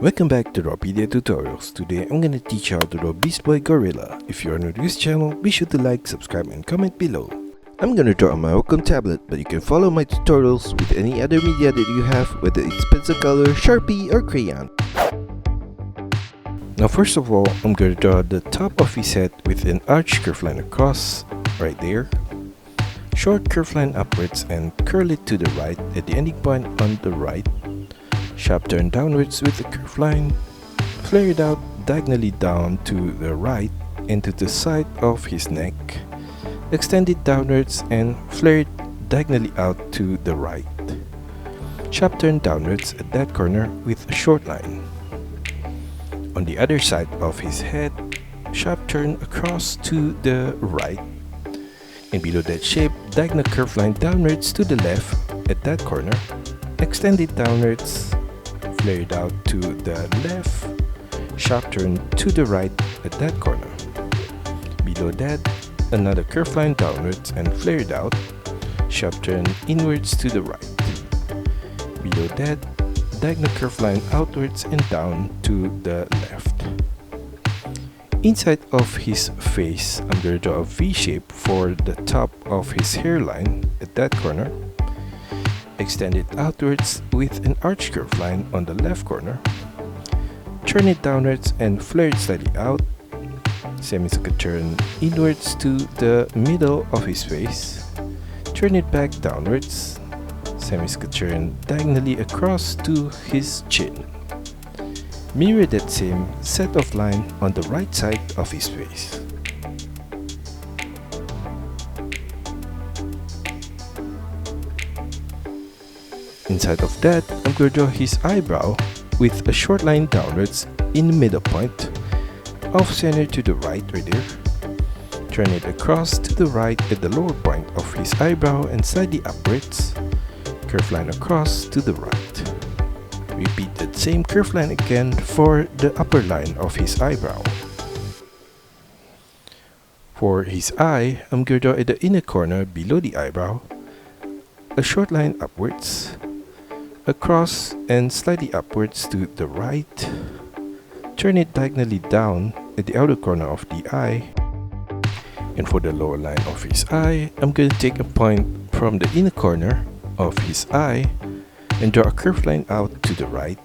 Welcome back to DRAWPEDIA tutorials. Today I'm gonna teach you how to draw Beast Boy Gorilla. If you are new to this channel, be sure to like, subscribe and comment below. I'm gonna draw on my Wacom tablet, but you can follow my tutorials with any other media that you have, whether it's pencil color, Sharpie or crayon. Now first of all, I'm gonna draw the top of his head with an arch curve line across, right there. Short curve line upwards and curl it to the right at the ending point on the right. Sharp turn downwards with the curved line. Flare it out diagonally down to the right and to the side of his neck. Extend it downwards and flare it diagonally out to the right. Sharp turn downwards at that corner with a short line. On the other side of his head, sharp turn across to the right. And below that shape, diagonal curve line downwards to the left at that corner. Extend it downwards, flare it out to the left, sharp turn to the right at that corner. Below that, another curve line downwards and flare it out, sharp turn inwards to the right. Below that, diagonal curve line outwards and down to the left. Inside of his face, I'm going to draw a V shape for the top of his hairline at that corner. Extend it outwards with an arch curve line on the left corner. Turn it downwards and flare it slightly out. Semicircle turn inwards to the middle of his face. Turn it back downwards. Semicircle turn diagonally across to his chin. Mirror that same set of line on the right side of his face. Inside of that, I'm going to draw his eyebrow with a short line downwards in the middle point, off center to the right there. Turn it across to the right at the lower point of his eyebrow and slightly upwards. Curve line across to the right. Repeat that same curve line again for the upper line of his eyebrow. For his eye, I'm going to draw at the inner corner below the eyebrow, a short line upwards, across and slightly upwards to the right. Turn it diagonally down at the outer corner of the eye. And for the lower line of his eye, I'm going to take a point from the inner corner of his eye and draw a curved line out to the right.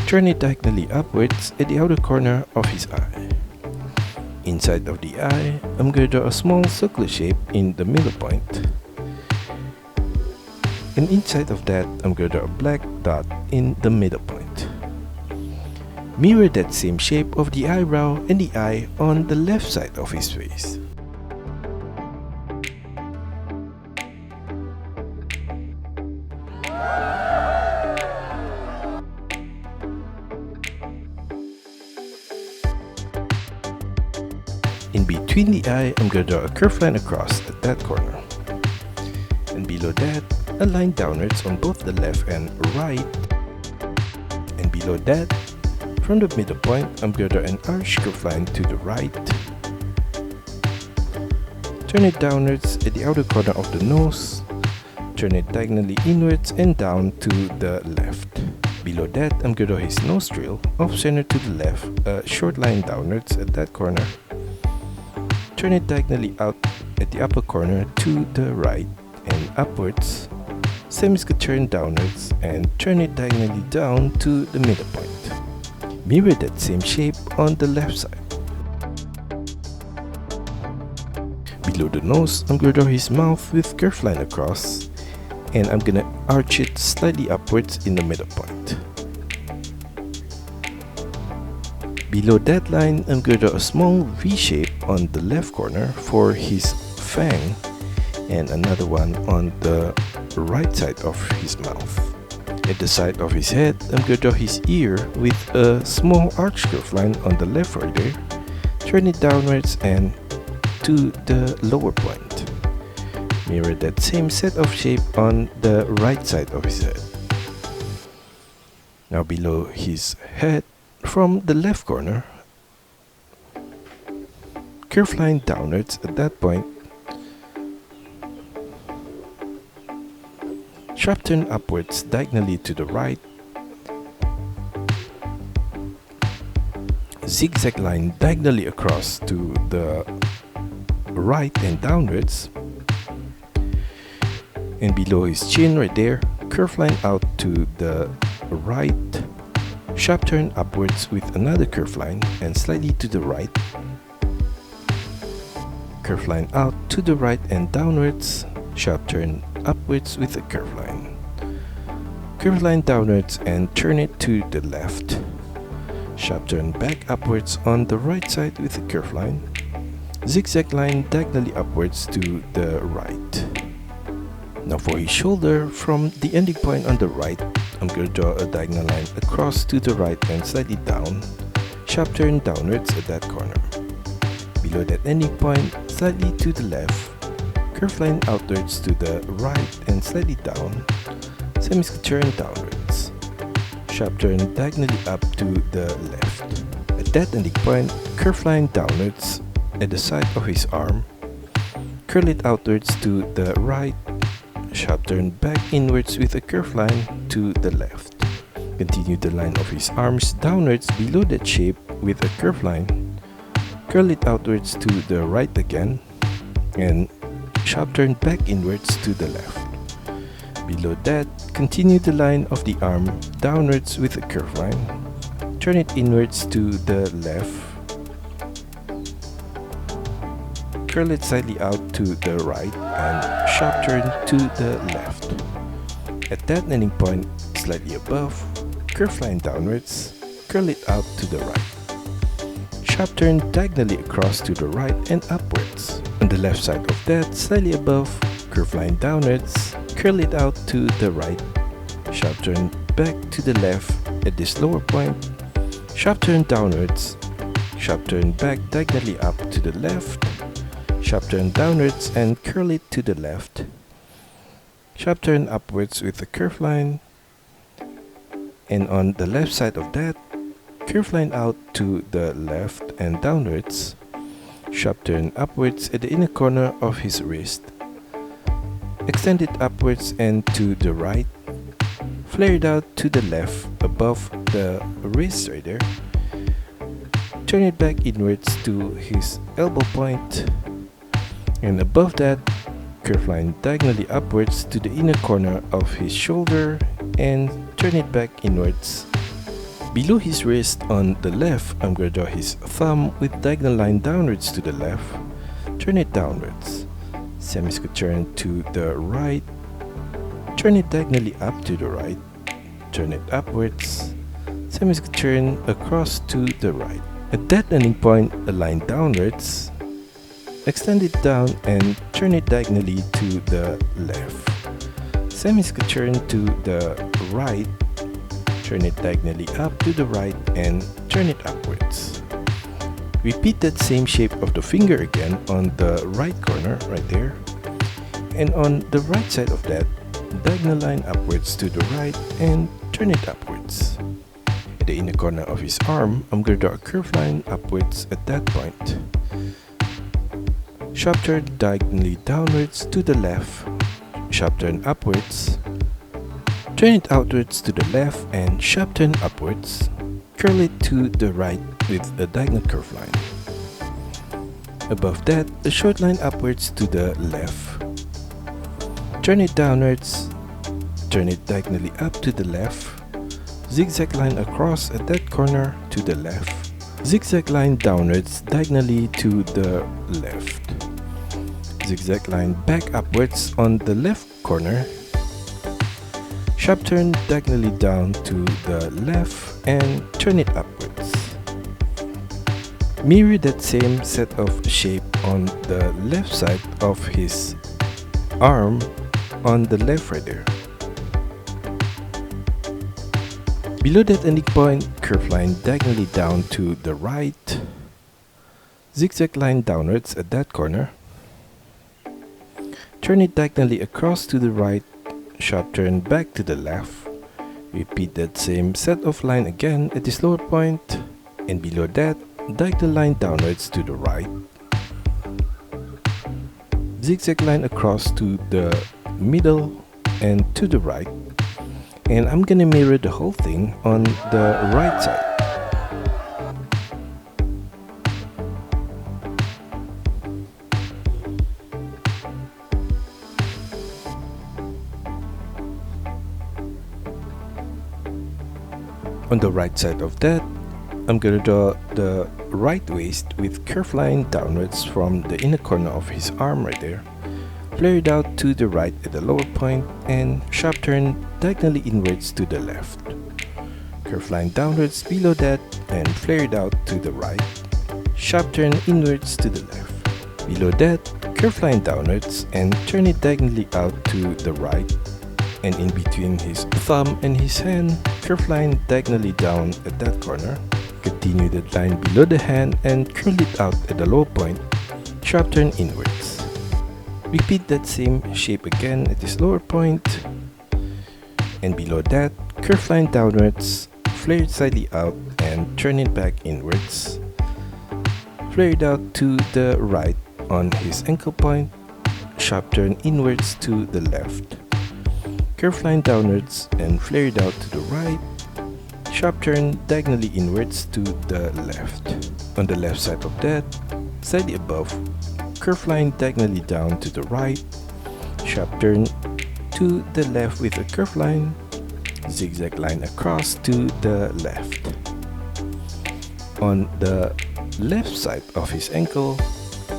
Turn it diagonally upwards at the outer corner of his eye. Inside of the eye, I'm going to draw a small circular shape in the middle point. And inside of that, I'm going to draw a black dot in the middle point. Mirror that same shape of the eyebrow and the eye on the left side of his face. In between the eye, I'm going to draw a curved line across at that corner. And below that, a line downwards on both the left and right. And below that, from the middle point, I'm going to draw an arch curved line to the right. Turn it downwards at the outer corner of the nose. Turn it diagonally inwards and down to the left. Below that, I'm going to draw his nostril, off center to the left, a short line downwards at that corner. Turn it diagonally out at the upper corner to the right and upwards. Semicircle turn downwards and turn it diagonally down to the middle point. Mirror that same shape on the left side. Below the nose, I'm going to draw his mouth with curved line across, and I'm going to arch it slightly upwards in the middle point. Below that line, I'm going to draw a small V shape on the left corner for his fang and another one on the right side of his mouth. At the side of his head, I'm going to draw his ear with a small arch curve line on the left border. Turn it downwards and to the lower point. Mirror that same set of shape on the right side of his head. Now below his head, from the left corner, curve line downwards at that point. Sharp turn upwards diagonally to the right. zigzag line diagonally across to the right and downwards, and below his chin right there, curve line out to the right, sharp turn upwards with another curve line and slightly to the right, curve line out to the right and downwards, sharp turn upwards with a curve line downwards and turn it to the left, sharp turn back upwards on the right side with a curve line, zigzag line diagonally upwards to the right. Now for his shoulder, from the ending point on the right, I'm going to draw a diagonal line across to the right and slightly down, sharp turn downwards at that corner. Below that ending point, slightly to the left, curve line outwards to the right and slightly down, semicircular turn downwards, sharp turn diagonally up to the left. At that ending point, curve line downwards at the side of his arm, curl it outwards to the right, sharp turn back inwards with a curve line to the left. Continue the line of his arms downwards below that shape with a curve line, curl it outwards to the right again, and sharp turn back inwards to the left. Below that, continue the line of the arm downwards with a curve line, turn it inwards to the left, curl it slightly out to the right and sharp turn to the left. At that ending point, slightly above, curve line downwards, curl it out to the right. Sharp turn diagonally across to the right and upwards. On the left side of that, slightly above, curve line downwards, curl it out to the right. Sharp turn back to the left at this lower point. Sharp turn downwards, sharp turn back diagonally up to the left. Sharp turn downwards and curl it to the left. Sharp turn upwards with a curve line. And on the left side of that, curve line out to the left and downwards. Sharp turn upwards at the inner corner of his wrist. Extend it upwards and to the right. Flare it out to the left above the wrist right there. Turn it back inwards to his elbow point. And above that, curve line diagonally upwards to the inner corner of his shoulder and turn it back inwards. Below his wrist on the left, I'm going to draw his thumb with diagonal line downwards to the left. Turn it downwards. Semicircular turn to the right. Turn it diagonally up to the right. Turn it upwards. Semicircular turn across to the right. At that ending point, a line downwards. Extend it down and turn it diagonally to the left. Semicircular turn to the right. Turn it diagonally up to the right and turn it upwards. Repeat that same shape of the finger again on the right corner right there. And on the right side of that, diagonal line upwards to the right and turn it upwards. At the inner corner of his arm, I'm going to draw a curved line upwards at that point. Sharp turn diagonally downwards to the left. Sharp turn upwards. Turn it outwards to the left and sharp turn upwards. Curl it to the right with a diagonal curve line. Above that, a short line upwards to the left. Turn it downwards. Turn it diagonally up to the left. Zigzag line across at that corner to the left. Zigzag line downwards diagonally to the left. Zigzag line back upwards on the left corner. Sharp turn diagonally down to the left and turn it upwards. Mirror that same set of shape on the left side of his arm on the left right there. Below that ending point, curve line diagonally down to the right. Zigzag line downwards at that corner. Turn it diagonally across to the right. Sharp turn back to the left. Repeat that same set of line again at this lower point, and below that, diagonal line downwards to the right. Zigzag line across to the middle and to the right. And I'm gonna mirror the whole thing on the right side. On the right side of that, I'm gonna draw the right waist with curved line downwards from the inner corner of his arm right there. Flare it out to the right at the lower point and sharp turn diagonally inwards to the left. Curved line downwards below that and flare it out to the right. Sharp turn inwards to the left. Below that, curved line downwards and turn it diagonally out to the right. And in between his thumb and his hand, curved line diagonally down at that corner. Continue that line below the hand and curl it out at the low point. Sharp turn inwards. Repeat that same shape again at this lower point. And below that, curved line downwards, flare it slightly out and turn it back inwards. Flare it out to the right on his ankle point. Sharp turn inwards to the left. Curved line downwards and flare it out to the right. Sharp turn diagonally inwards to the left. On the left side of that, slightly above, curved line diagonally down to the right. Sharp turn to the left with a curved line. Zigzag line across to the left. On the left side of his ankle,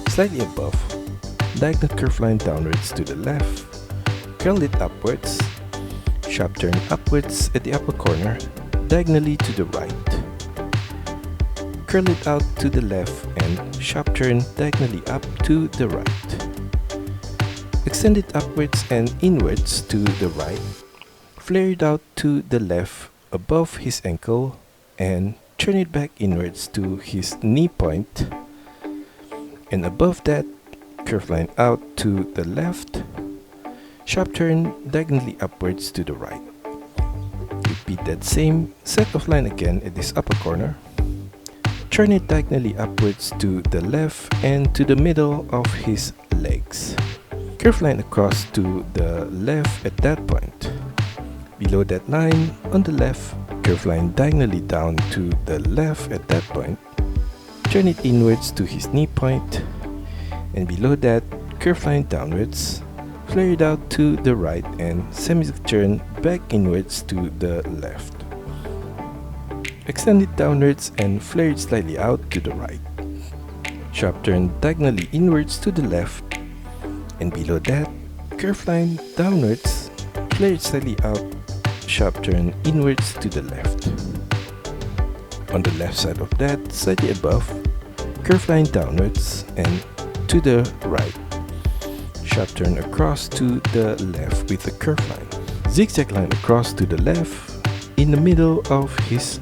slightly above, diagonal curved line downwards to the left. Curl it upwards. Sharp turn upwards at the upper corner, diagonally to the right. Curl it out to the left and sharp turn diagonally up to the right. Extend it upwards and inwards to the right. Flare it out to the left above his ankle and turn it back inwards to his knee point. And above that, curved line out to the left. Sharp turn diagonally upwards to the right. Repeat that same set of line again at this upper corner. Turn it diagonally upwards to the left and to the middle of his legs. Curved line across to the left at that point. Below that line, on the left, curved line diagonally down to the left at that point. Turn it inwards to his knee point. And below that, curved line downwards. Flare it out to the right and semi-turn back inwards to the left. Extend it downwards and flare it slightly out to the right. Sharp turn diagonally inwards to the left. And below that, curved line downwards, flare it slightly out, sharp turn inwards to the left. On the left side of that, slightly above, curved line downwards and to the right. Sharp turn across to the left with a curved line. Zigzag line across to the left in the middle of his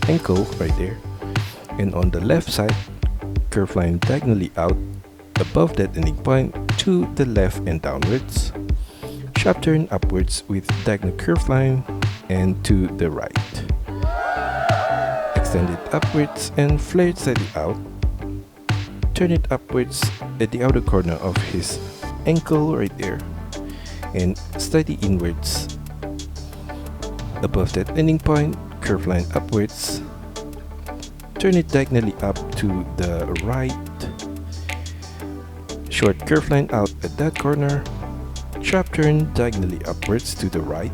ankle right there. And on the left side, curved line diagonally out above that ending point to the left and downwards. Sharp turn upwards with diagonal curved line and to the right. Extend it upwards and flare it slightly out. Turn it upwards at the outer corner of his ankle right there and slightly inwards. Above that ending point, curved line upwards. Turn it diagonally up to the right. Short curved line out at that corner. Sharp turn diagonally upwards to the right.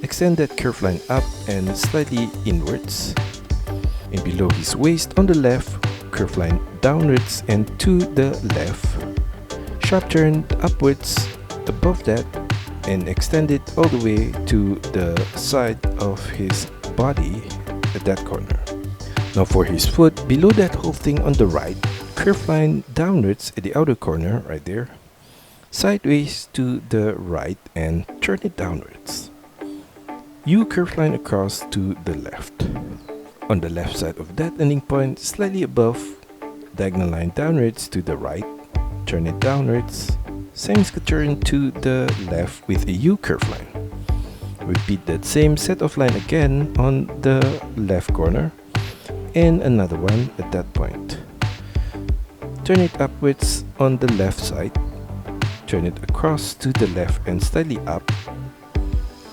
Extend that curved line up and slightly inwards. And below his waist on the left, curved line downwards and to the left. Sharp turn upwards above that and extend it all the way to the side of his body at that corner. Now for his foot, below that whole thing on the right, curved line downwards at the outer corner right there. Sideways to the right and turn it downwards. U curved line across to the left. On the left side of that ending point, slightly above, diagonal line downwards to the right. Turn it downwards. Same turn to the left with a U curve line. Repeat that same set of line again on the left corner and another one at that point. Turn it upwards on the left side. Turn it across to the left and slightly up.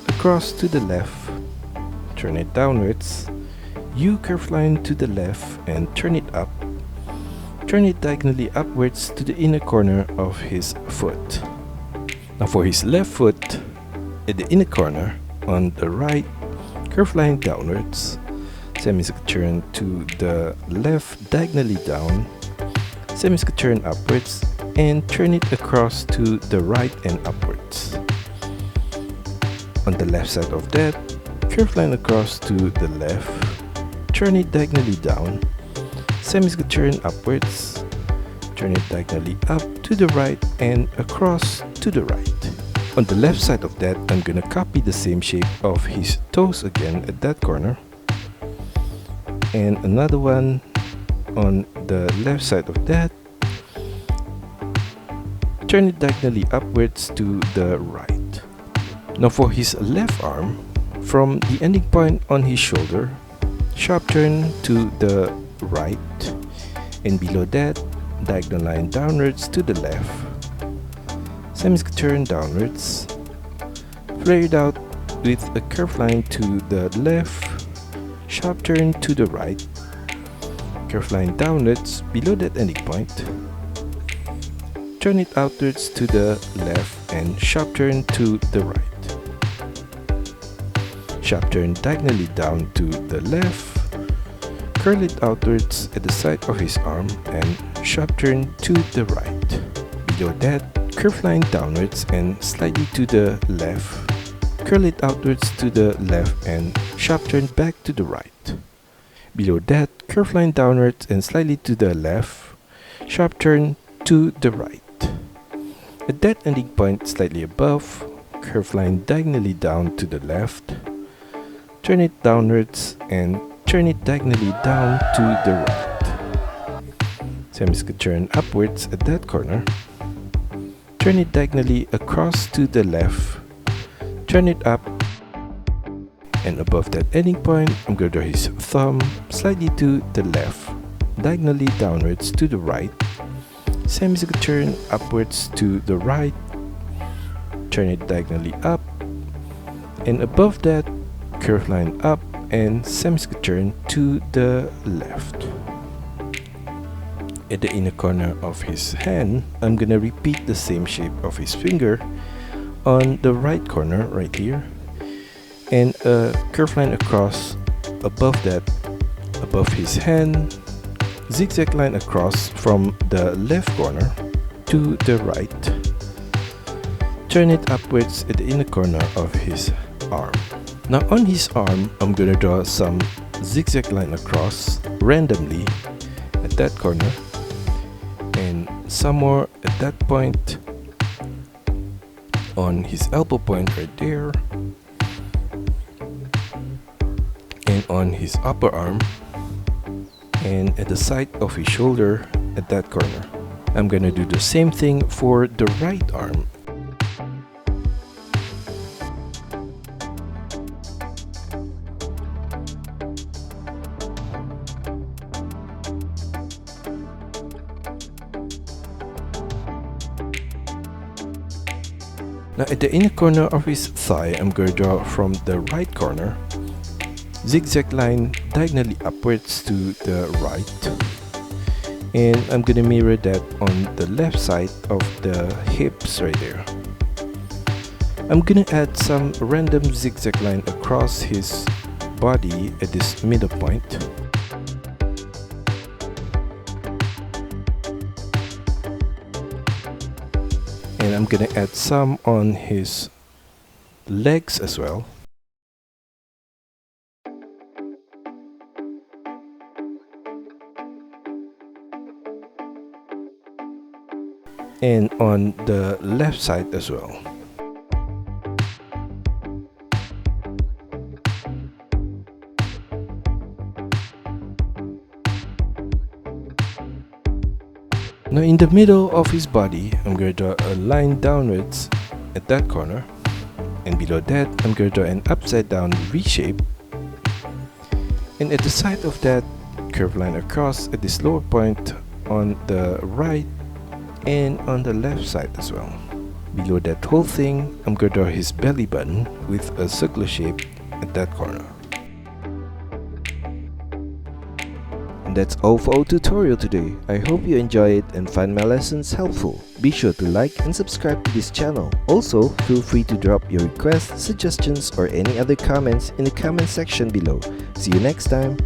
Across to the left. Turn it downwards. U curve line to the left and turn it up. Turn it diagonally upwards to the inner corner of his foot. Now for his left foot, at the inner corner on the right, curved line downwards. Semicircle turn to the left diagonally down. Semicircle turn upwards and turn it across to the right and upwards. On the left side of that, curved line across to the left. Turn it diagonally down. Semicircle turn upwards. Turn it diagonally up to the right and across to the right. On the left side of that, I'm gonna copy the same shape of his toes again at that corner. And another one on the left side of that. Turn it diagonally upwards to the right. Now for his left arm, from the ending point on his shoulder, sharp turn to the right, and below that, diagonal line downwards to the left. Semicircle turn downwards, flare it out with a curved line to the left, sharp turn to the right, curved line downwards below that ending point, turn it outwards to the left and sharp turn to the right, sharp turn diagonally down to the left, curl it outwards at the side of his arm and sharp turn to the right. Below that, curved line downwards and slightly to the left, curl it outwards to the left and sharp turn back to the right. Below that, curved line downwards and slightly to the left, sharp turn to the right. At that ending point slightly above, curved line diagonally down to the left, turn it downwards and turn it diagonally down to the right. Semicircle turn upwards at that corner. Turn it diagonally across to the left, turn it up, and above that ending point, I'm going to draw his thumb slightly to the left, diagonally downwards to the right, semicircle turn upwards to the right, turn it diagonally up, and above that, curved line up and semicircle turn to the left. At the inner corner of his hand, I'm gonna repeat the same shape of his finger on the right corner right here, and a curved line across above that, above his hand, zigzag line across from the left corner to the right, turn it upwards at the inner corner of his arm. Now on his arm, I'm gonna draw some zigzag line across randomly at that corner, and some more at that point on his elbow point right there, and on his upper arm, and at the side of his shoulder at that corner. I'm gonna do the same thing for the right arm. Now at the inner corner of his thigh, I'm going to draw from the right corner, zigzag line diagonally upwards to the right, and I'm going to mirror that on the left side of the hips right there. I'm going to add some random zigzag line across his body at this middle point. And I'm gonna add some on his legs as well. And on the left side as well. Now in the middle of his body, I'm going to draw a line downwards at that corner, and below that I'm going to draw an upside down V shape, and at the side of that, curved line across at this lower point on the right and on the left side as well. Below that whole thing, I'm going to draw his belly button with a circular shape at that corner. And that's all for our tutorial today. I hope you enjoy it and find my lessons helpful. Be sure to like and subscribe to this channel. Also, feel free to drop your requests, suggestions, or any other comments in the comment section below. See you next time!